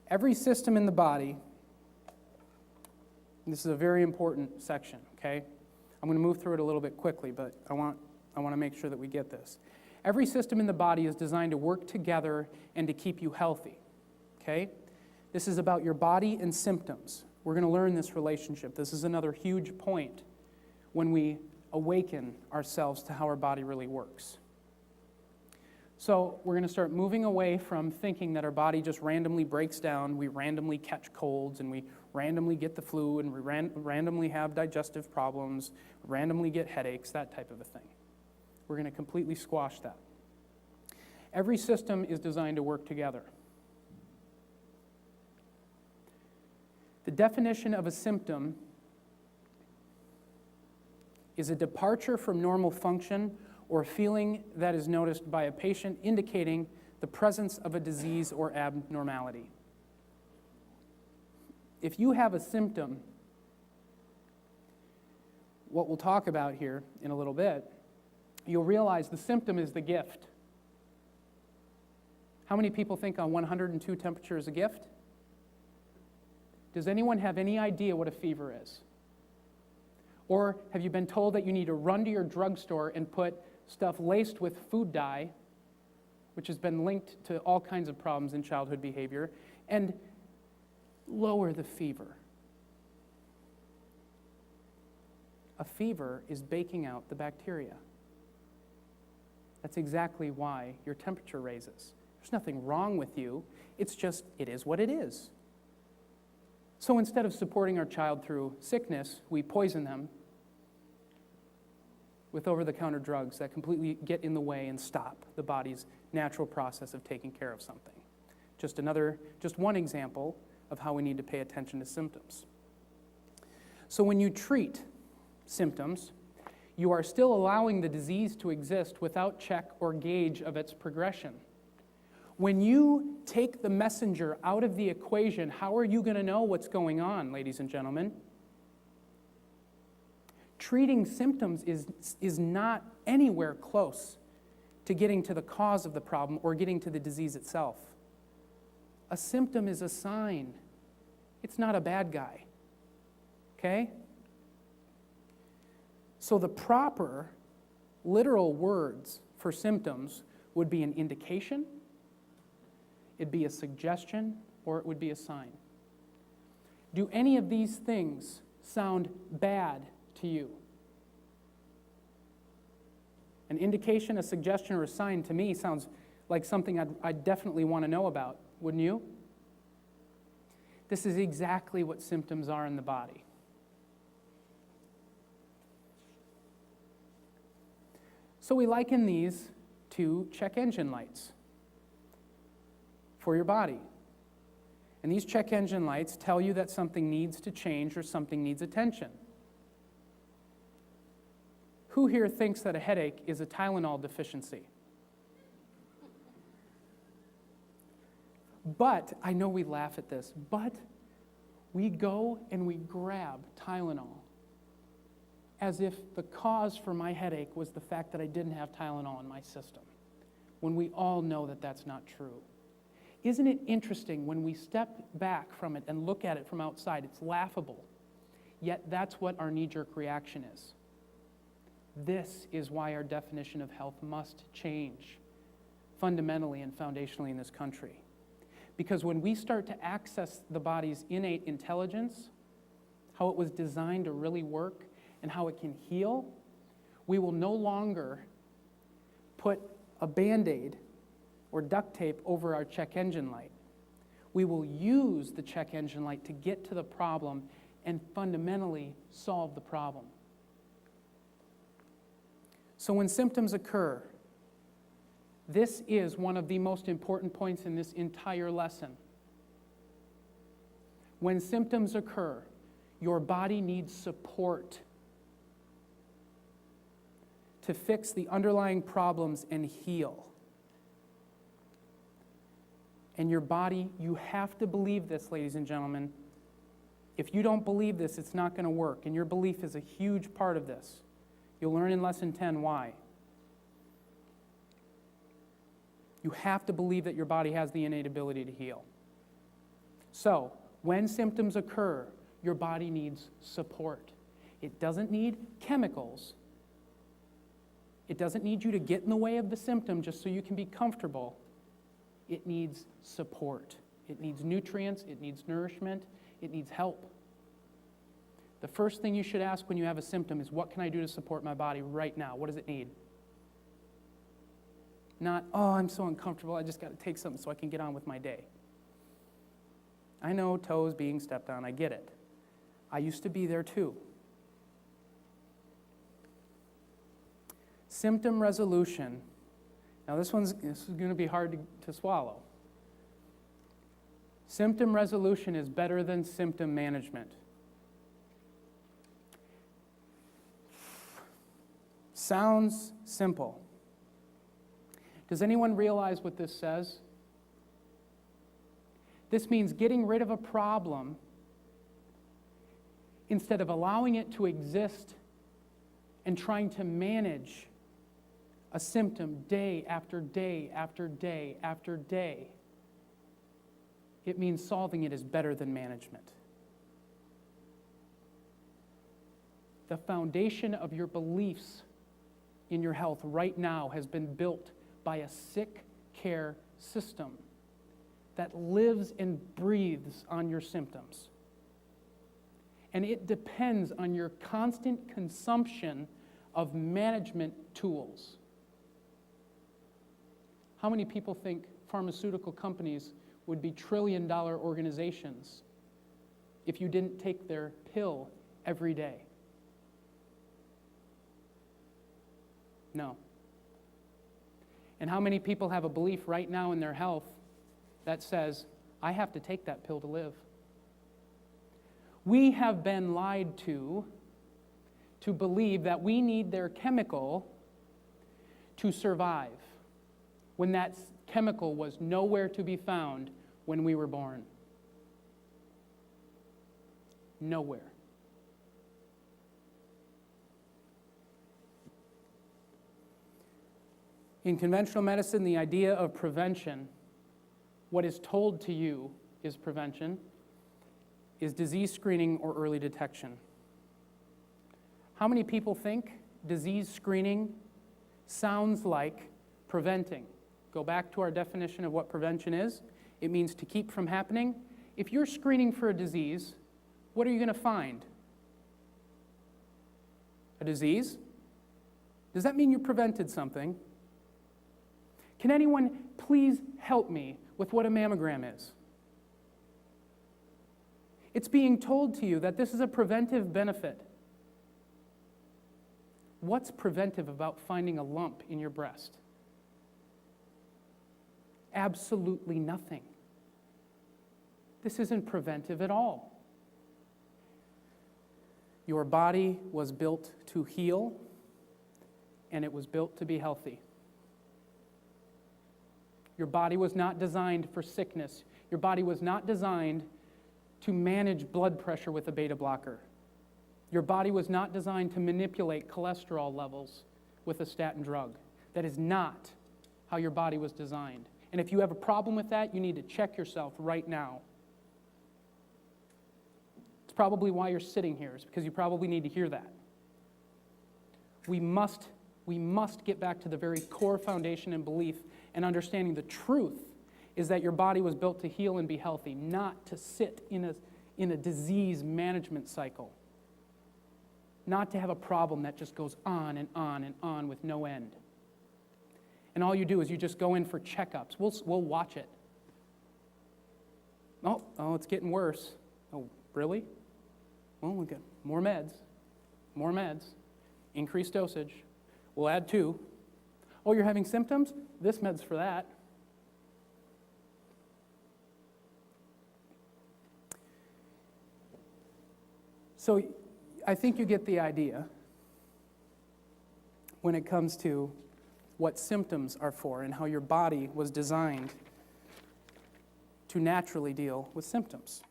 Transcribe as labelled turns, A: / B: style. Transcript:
A: Every system in the body, this is a very important section, okay? I'm going to move through it a little bit quickly, but I want to make sure that we get this. Every system in the body is designed to work together and to keep you healthy, okay? This is about your body and symptoms. We're going to learn this relationship. This is another huge point when we awaken ourselves to how our body really works. So we're going to start moving away from thinking that our body just randomly breaks down, we randomly catch colds, and we randomly get the flu, and we randomly have digestive problems, randomly get headaches, that type of a thing. We're going to completely squash that. Every system is designed to work together. The definition of a symptom is a departure from normal function or feeling that is noticed by a patient indicating the presence of a disease or abnormality. If you have a symptom, what we'll talk about here in a little bit, you'll realize the symptom is the gift. How many people think on 102 temperature is a gift? Does anyone have any idea what a fever is? Or have you been told that you need to run to your drugstore and put stuff laced with food dye, which has been linked to all kinds of problems in childhood behavior, and lower the fever? A fever is baking out the bacteria. That's exactly why your temperature raises. There's nothing wrong with you. It's just, it is what it is. So instead of supporting our child through sickness, we poison them with over-the-counter drugs that completely get in the way and stop the body's natural process of taking care of something. Just one example of how we need to pay attention to symptoms. So when you treat symptoms, you are still allowing the disease to exist without check or gauge of its progression. When you take the messenger out of the equation, how are you going to know what's going on, ladies and gentlemen? Treating symptoms is not anywhere close to getting to the cause of the problem or getting to the disease itself. A symptom is a sign. It's not a bad guy. Okay? So the proper literal words for symptoms would be an indication, it'd be a suggestion, or it would be a sign. Do any of these things sound bad to you? An indication, a suggestion, or a sign to me sounds like something I'd definitely want to know about, wouldn't you? This is exactly what symptoms are in the body. So we liken these to check engine lights for your body. And these check engine lights tell you that something needs to change or something needs attention. Who here thinks that a headache is a Tylenol deficiency? But, I know we laugh at this, but we go and we grab Tylenol as if the cause for my headache was the fact that I didn't have Tylenol in my system, when we all know that that's not true. Isn't it interesting when we step back from it and look at it from outside? It's laughable, yet that's what our knee-jerk reaction is. This is why our definition of health must change fundamentally and foundationally in this country. Because when we start to access the body's innate intelligence, how it was designed to really work, and how it can heal, we will no longer put a Band-Aid or duct tape over our check engine light. We will use the check engine light to get to the problem and fundamentally solve the problem. So when symptoms occur, this is one of the most important points in this entire lesson. When symptoms occur, your body needs support to fix the underlying problems and heal. And your body, you have to believe this, ladies and gentlemen. If you don't believe this, it's not going to work. And your belief is a huge part of this. You'll learn in Lesson 10 why. You have to believe that your body has the innate ability to heal. So, when symptoms occur, your body needs support. It doesn't need chemicals. It doesn't need you to get in the way of the symptom just so you can be comfortable. It needs support. It needs nutrients, it needs nourishment, it needs help. The first thing you should ask when you have a symptom is, what can I do to support my body right now? What does it need? Not, oh, I'm so uncomfortable, I just got to take something so I can get on with my day. I know toes being stepped on, I get it. I used to be there too. Symptom resolution. Now this is going to be hard to swallow. Symptom resolution is better than symptom management. Sounds simple. Does anyone realize what this says? This means getting rid of a problem instead of allowing it to exist and trying to manage a symptom day after day after day after day. It means solving it is better than management. The foundation of your beliefs in your health right now has been built by a sick care system that lives and breathes on your symptoms. And it depends on your constant consumption of management tools. How many people think pharmaceutical companies would be trillion-dollar organizations if you didn't take their pill every day? No. And how many people have a belief right now in their health that says, I have to take that pill to live? We have been lied to believe that we need their chemical to survive, when that chemical was nowhere to be found when we were born. Nowhere. In conventional medicine, the idea of prevention, what is told to you is prevention, is disease screening or early detection. How many people think disease screening sounds like preventing? Go back to our definition of what prevention is. It means to keep from happening. If you're screening for a disease, what are you going to find? A disease? Does that mean you prevented something? Can anyone please help me with what a mammogram is? It's being told to you that this is a preventive benefit. What's preventive about finding a lump in your breast? Absolutely nothing. This isn't preventive at all. Your body was built to heal, and it was built to be healthy. Your body was not designed for sickness. Your body was not designed to manage blood pressure with a beta blocker. Your body was not designed to manipulate cholesterol levels with a statin drug. That is not how your body was designed. And if you have a problem with that, you need to check yourself right now. It's probably why you're sitting here, is because you probably need to hear that. We must get back to the very core foundation and belief and understanding the truth is that your body was built to heal and be healthy, not to sit in a disease management cycle. Not to have a problem that just goes on and on and on with no end. And all you do is you just go in for checkups. We'll watch it. Oh, it's getting worse. Oh, really? Well, we got more meds, increased dosage. We'll add 2. Oh, you're having symptoms? This med's for that. So I think you get the idea when it comes to what symptoms are for and how your body was designed to naturally deal with symptoms.